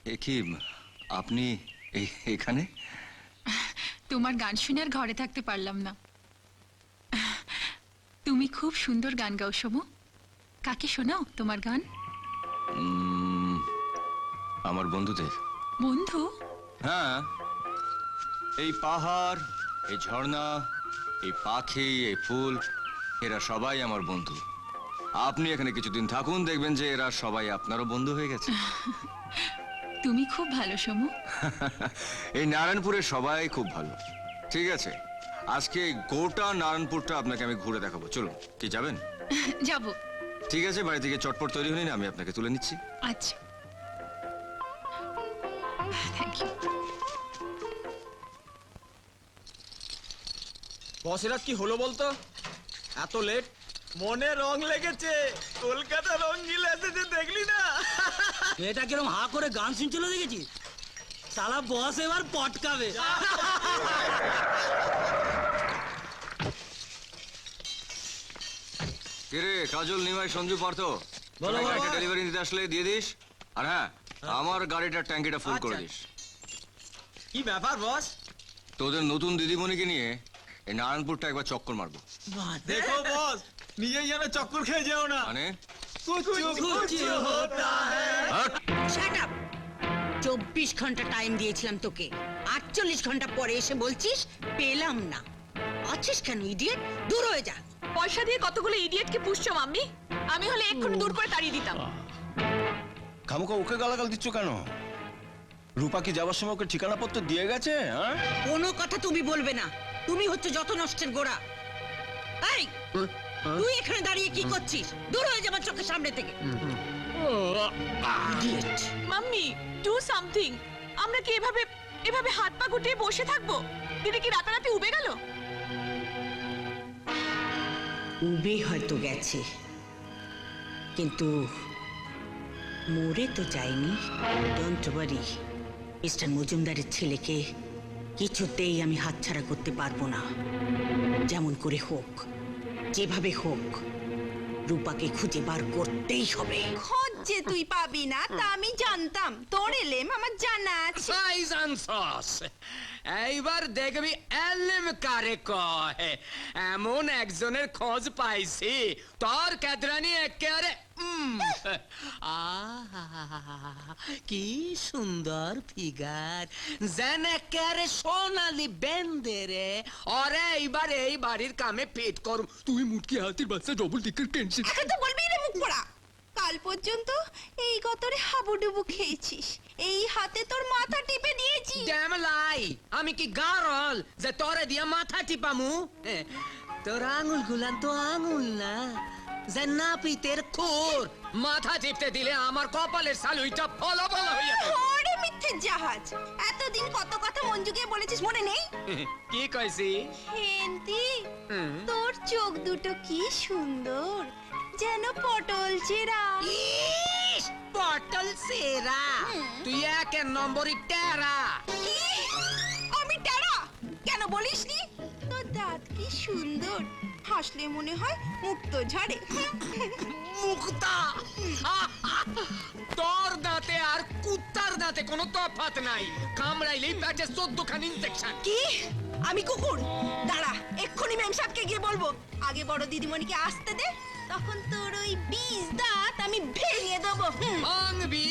কি আপনি এখানে? তোমার গান শুনে আর ঘরে থাকতে পারলাম না। তুমি খুব সুন্দর গান গাও সমু। কাকে শোনাও তোমার গান? আমার বন্ধুদের। বন্ধু? হ্যাঁ, এই পাহাড়, এই ঝর্ণা, এই পাখি, এই ফুল, এরা সবাই আমার বন্ধু। আপনি এখানে কিছুদিন থাকুন, দেখবেন যে এরা সবাই আপনারও বন্ধু হয়ে গেছে। তুমি খুব ভালো সমু। এই নারায়ণপুরের সবাই খুব ভালো। ঠিক আছে, আজকে এই গোটা নারায়ণপুরটা আপনাকে আমি ঘুরে দেখাবো। চলুন, কি যাবেন? যাব। ঠিক আছে, বাড়ি থেকে চটপট তৈরি হয়ে নিন, আমি আপনাকে তুলে নিচ্ছি। আচ্ছা, থ্যাংক ইউ। বসেরাজ কি হলো বলতো? এত লেট? মনে রং লেগেছে, কলকাতা রঙিল এসেছে, দেখলি না? এটা কিরম হা করে গান শুনছিল দেখেছি? সালা বস এবার পটকাবে। কিরে কাজল, নিমাই, সঞ্জু, পার্থ, বলো, বলো। একটা ডেলিভারি দিতে আসলে দিয়ে দিস। আর হ্যাঁ, আমার গাড়িটার ট্যাঙ্কিটা ফুল করে আচ্ছা। দিস। কি ব্যাপার বস? তোদের নতুন দিদিমণিকে নিয়ে এই নারায়ণপুরটা একবার চক্কর মারবো। দেখো বস, নিজেই যেন চক্কর খেয়ে যেও না। মানে কুছ হোতা হ্যায়। হাট! Shut up. 24 ঘন্টা টাইম দিয়েছিলাম তোকে, 48 ঘন্টা পরে এসে বলছিস পেলাম না। আছিস কেন ইডিয়েট? দূর হয়ে যা। পয়সা দিয়ে কতগুলো ইডিয়েটকে পুষছো মাম্মি। আমি হলে এক্ষুনি দূর করে তাড়িয়ে দিতাম। খামুখা ওকে গালাগাল দিচ্ছ কেন? রূপা কি যাবার সময় ওকে ঠিকানা পত্র দিয়ে গেছে? হ্যাঁ, কোনো কথা তুমি বলবে না। তুমি হচ্ছে যত নষ্টের গোড়া। এই, তুই এখানে দাঁড়িয়ে কি করছিস? দূর হয়ে যাবার চোখের সামনে থেকে। Idiot! Mummy, do something. আমরা কি এভাবে হাত পা গুটিয়ে বসে থাকবো? দিদি কি রাতারাতি উবে গেল? উবে হয়তো গেছে, কিন্তু মরে তো যায়নি। ডোন্ট ওয়ারি, মিস্টার মজুমদারের ছেলেকে কিছুতেই আমি হাতছাড়া করতে পারবো না। যেমন করে হোক, যেভাবে হোক, রূপাকে খুঁজে বার করতেই হবে। খোঁজ যে তুই পাবি না তা আমি জানতাম। তোর এলেম আমার জানা আছে। এইবার দেখবি এলেম কারে কয়। এমন একজনের খোঁজ পাইছি, তোর কেদরানি একেবারে কি সুন্দর ফিগার, যেন একেবারে সোনালি বেন্দেরে। ওরে এইবার এই বাড়ির কামে পেট করম। তুই মুটকি হাতির বাচ্চা ডবল টিকেট টেনশন। এখন তো বলবি রে মুখ পোড়া। কাল পর্যন্ত এই গতরে হাবুডুবু খেয়েছিস, এই হাতে তোর মাথা টিপে দিয়েছি। ড্যাম লাই, আমি কি গারল যে তোরে দিয়া মাথা টিপামু? তোর আঙুল গুলান তো আঙুল না, যে নাপিতের খুর। মাথা টিপতে দিলে আমার কপালের সালুইটা ফলো ফলো হইয়া যাবে। ওরে মিথ্যে জাহাজ, এতদিন কত কথা মঞ্জুকে বলেছিস মনে নেই? কি কইছি? হেন্তি, তোর চোখ দুটো কি সুন্দর, যেন পটল চেরা। ইস, পটল সেরা। তুই এক নম্বরই টেরা। কি? আমি টেরা? কেন বলিসনি? তোর দাঁত কি সুন্দর, হাসলে মনে হয় মুক্ত ঝরে। মুক্তা, তোর দাঁতে আর কুত্তার দাঁতে কোনো তফাৎ নাই। কামড়াইলেই পেটে 14 খান ইনফেকশন। কি? আমি কুকুর? দাঁড়া, এক্ষুনি ম্যাম সাহেবকে গিয়ে বলবো। আগে বড় দিদিমণিকে আসতে দে, তখন তোর ওই 20 দাঁত আমি ভেঙে দেবো। ভাঙবি,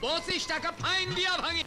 25 টাকা ফাইন দিয়া ভাঙি।